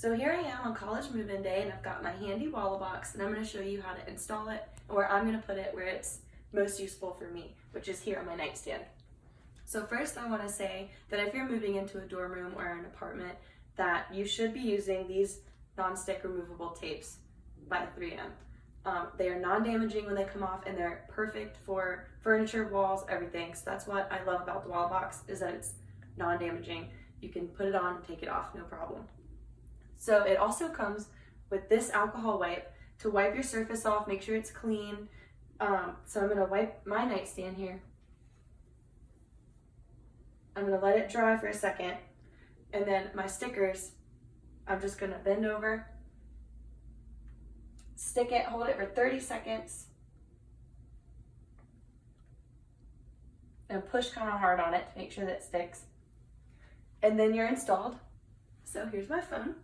So here I am on college move-in day, and I've got my handy Wallabox, and I'm going to show you how to install it, or I'm going to put it where it's most useful for me, which is here on my nightstand. So first I want to say that if you're moving into a dorm room or an apartment, that you should be using these non-stick removable tapes by 3M. They are non-damaging when they come off, and they're perfect for furniture, walls, everything. So that's what I love about the Wallabox, is that it's non-damaging. You can put it on and take it off, no problem. So it also comes with this alcohol wipe to wipe your surface off, make sure it's clean. So I'm going to wipe my nightstand here. I'm going to let it dry for a second, and then my stickers, I'm just going to bend over, stick it, hold it for 30 seconds, and push kind of hard on it to make sure that it sticks. And then you're installed. So here's my phone.